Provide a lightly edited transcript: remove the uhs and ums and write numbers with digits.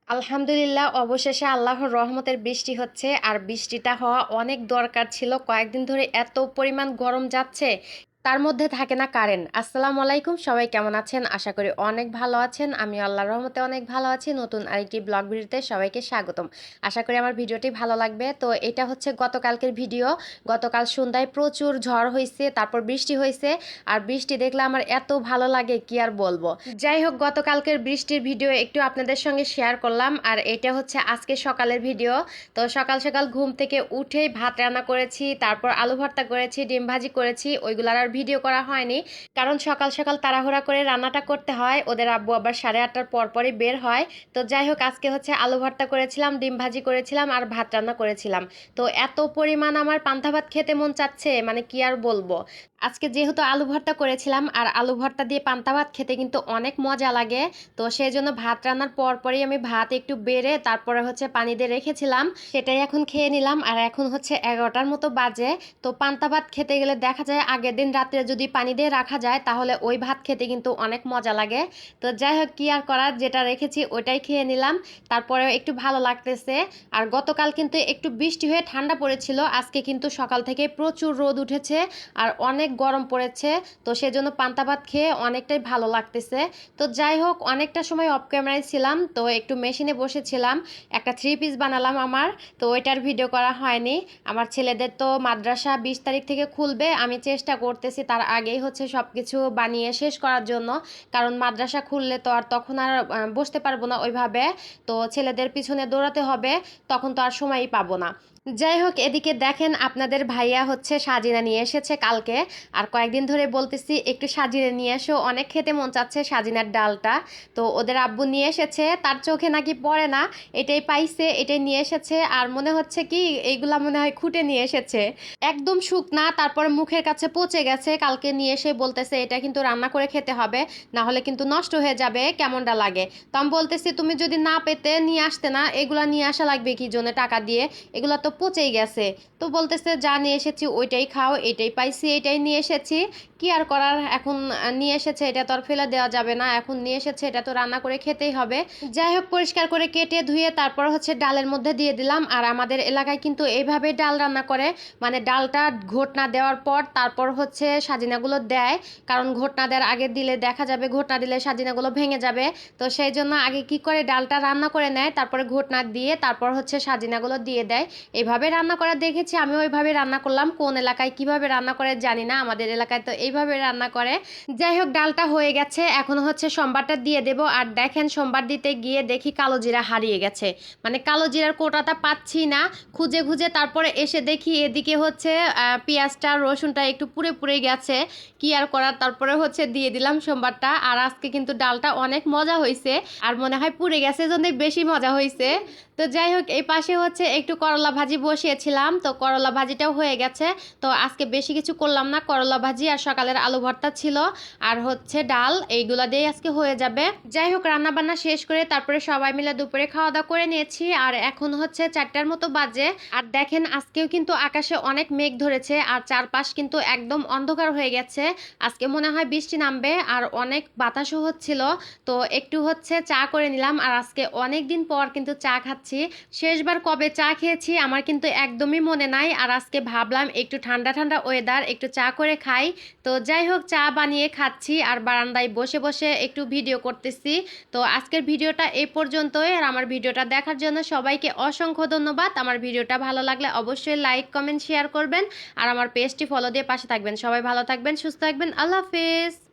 আলহামদুলিল্লাহ, অবশেষে আল্লাহর রহমতের বৃষ্টি হচ্ছে। আর বৃষ্টিটা হওয়া অনেক দরকার ছিল। কয়েকদিন ধরে এত পরিমাণ গরম যাচ্ছে, তার মধ্যে থাকে না কারেন্ট। আসসালামু আলাইকুম, সবাই কেমন আছেন? আশা করি অনেক ভালো আছেন। আমি আল্লাহর রহমতে অনেক ভালো আছি। নতুন আরেকটি ব্লগ ভিডিওতে সবাইকে স্বাগতম। আশা করি আমার ভিডিওটি ভালো লাগবে। তো এটা হচ্ছে গতকালকের ভিডিও। গতকাল সন্ধ্যায় প্রচুর ঝড় হয়েছে, তারপর বৃষ্টি হয়েছে। আর বৃষ্টি দেখলে আমার এত ভালো লাগে কি আর বলবো। যাই হোক, গতকালকের বৃষ্টির ভিডিও একটু আপনাদের সঙ্গে শেয়ার করলাম। আর এটা হচ্ছে আজকে সকালের ভিডিও। তো সকাল সকাল ঘুম থেকে উঠেই ভাত রান্না করেছি, তারপর আলু ভর্তা করেছি, ডিম ভাজি করেছি। ওইগুলার আর ভিডিও করা হয়নি, কারণ সকাল সকাল তাড়াহুড়া করে রান্নাটা করতে হয়। ওদের আব্বু আবার 8:30টার পরপরই বের হয়। তো যাই হোক, আজকে হচ্ছে আলু ভর্তা করেছিলাম, ডিম ভাজি করেছিলাম আর ভাত রান্না করেছিলাম। তো এত পরিমাণ আমার পান্তা ভাত খেতে মন চাচ্ছে, মানে কি আর বলবো। আজকে যেহেতু আলু ভর্তা করেছিলাম, আর আলু ভর্তা দিয়ে পান্তা ভাত খেতে কিন্তু অনেক মজা লাগে। তো সেই জন্য ভাত রান্নার পরপরই আমি ভাত একটু বেড়ে তারপরে হচ্ছে পানি দিয়ে রেখেছিলাম, সেটাই এখন খেয়ে নিলাম। আর এখন হচ্ছে 11টার মতো বাজে। তো পান্তা ভাত খেতে গেলে দেখা যায় আগের দিন রাত্রে যদি পানি দিয়ে রাখা যায় তাহলে ওই ভাত খেতে কিন্তু অনেক মজা লাগে। তো যাই হোক, কি আর করার, যেটা রেখেছি ওইটাই খেয়ে নিলাম। তারপরে একটু ভালো লাগতেছে। আর গতকাল কিন্তু একটু বৃষ্টি হয়ে ঠান্ডা পড়েছিল, আজকে কিন্তু সকাল থেকে প্রচুর রোদ উঠেছে আর অনেক গরম পড়েছে। তো সেজন্য পান্তা ভাত খেয়ে অনেকটাই ভালো লাগতেছে। তো যাই হোক, অনেকটা সময় অফ ক্যামেরায় ছিলাম, তো একটু মেশিনে বসেছিলাম, একটা 3 পিস বানালাম আমার। তো ওইটার ভিডিও করা হয়নি। আমার ছেলেদের তো মাদ্রাসা 20 তারিখ থেকে খুলবে, আমি চেষ্টা করতেছি তার আগেই হচ্ছে সব কিছু বানিয়ে শেষ করার জন্য। কারণ মাদ্রাসা খুললে তো আর তখন আর বসতে পারবো না ওইভাবে। তো ছেলেদের পিছনে দৌড়াতে হবে, তখন তো আর সময়ই পাবো না। যাই হোক, এদিকে দেখেন আপনাদের ভাইয়া হচ্ছে সাজিনা নিয়ে এসেছে কালকে। আর কয়েকদিন ধরে বলতেছি একটু সাজিনা নিয়ে এসো, অনেক খেতে মন চাচ্ছে সাজিনার ডালটা। তো ওদের আব্বু নিয়ে এসেছে, তার চোখে নাকি পড়ে না, এটাই পাইছে, এটাই নিয়ে এসেছে। আর মনে হচ্ছে কি এইগুলা মনে হয় খুঁটে নিয়ে এসেছে, একদম শুকনা, তারপরে মুখের কাছে পচে গেছে। কালকে নিয়ে এসে বলতেছে এটা কিন্তু রান্না করে খেতে হবে, না হলে কিন্তু নষ্ট হয়ে যাবে, কেমনটা লাগে। তো আমি বলতেছি তুমি যদি না পেতে নিয়ে আসতে না, এগুলা নিয়ে আসা লাগবে কি জন্য টাকা দিয়ে, এগুলা তো পচেই গেছে। তো বলতেছে যা নিয়ে এসেছি ওইটাই খাও, এটাই পাইছি এটাই নিয়ে এসেছি, কি আর করার। এখন নিয়ে এসেছে, এটা তো আর ফেলে দেওয়া যাবে না, এখন নিয়ে এসেছে এটা তো রান্না করে খেতেই হবে। যাই হোক, পরিষ্কার করে কেটে ধুয়ে তারপর হচ্ছে ডালের মধ্যে দিয়ে দিলাম। আর আমাদের এলাকায় কিন্তু এইভাবে ডাল রান্না করে, মানে ডালটা ঘোটনা দেওয়ার পর তারপর হচ্ছে সাজিনাগুলো দেয়। কারণ ঘোটনা দেওয়ার আগে দিলে দেখা যাবে, ঘোটনা দিলে সাজিনাগুলো ভেঙে যাবে। তো সেই জন্য আগে কি করে ডালটা রান্না করে নেয়, তারপরে ঘোটনা দিয়ে তারপর হচ্ছে সাজিনাগুলো দিয়ে দেয়। এইভাবে রান্না করা দেখেছি, আমি ওইভাবে রান্না করলাম। কোন এলাকায় কিভাবে রান্না করে জানি না, আমাদের এলাকায় তো এইভাবে রান্না করে। যাই হোক, ডালটা হয়ে গেছে, এখন হচ্ছে সোমবারটা দিয়ে দেব। আর দেখেন, সোমবার দিতে গিয়ে দেখি কালো জিরা হারিয়ে গেছে, মানে কালো জিরার কোটাটা পাচ্ছি না। খুঁজে খুঁজে তারপরে এসে দেখি এদিকে হচ্ছে পেঁয়াজটা রসুনটা একটু পুড়ে পুড়ে গেছে, কি আর করার। তারপরে হচ্ছে দিয়ে দিলাম সোমবারটা। আর আজকে কিন্তু ডালটা অনেক মজা হয়েছে, আর মনে হয় পুড়ে গেছে জন্যই বেশি মজা হয়েছে। তো যাই হোক, এই পাশে হচ্ছে একটু করলা ভাজি বসিয়েছিলাম, তো করলা ভাজিটাও হয়ে গেছে। তো আজকে বেশি কিছু করলাম না, করলা ভাজি আর সকালের আলু ভর্তা ছিল, আর হচ্ছে ডাল, এইগুলা দিয়ে আজকে হয়ে যাবে। যাই হোক, রান্না বান্না শেষ করে তারপরে সবাই মিলে দুপুরে খাওয়া দাওয়া করে নিয়েছি। আর এখন হচ্ছে 4টার মতো বাজে। আর দেখেন, আজকেও কিন্তু আকাশে অনেক মেঘ ধরেছে, আর চারপাশ কিন্তু একদম অন্ধকার হয়ে গেছে। আজকে মনে হয় বৃষ্টি নামবে, আর অনেক বাতাসও হচ্ছিল। তো একটু হচ্ছে চা করে নিলাম। আর আজকে অনেক দিন পর কিন্তু চা খাচ্ছি। শেষবার কবে চা খেয়েছি আমার কিন্তু একদমই মনে নাই। আর আজকে ভাবলাম একটু ঠান্ডা ঠান্ডা ওয়েদার, একটু চা করে খাই। তো যাই হোক, চা বানিয়ে খাচ্ছি আর বারান্দায় বসে বসে একটু ভিডিও করতেছি। তো আজকের ভিডিওটা এই পর্যন্তই। আর আমার ভিডিওটা দেখার জন্য সবাইকে অসংখ্য ধন্যবাদ। আমার ভিডিওটা ভালো লাগলে অবশ্যই লাইক কমেন্ট শেয়ার করবেন, আর আমার পেজটি ফলো দিয়ে পাশে থাকবেন। সবাই ভালো থাকবেন, সুস্থ থাকবেন, আল্লাহ হাফেজ।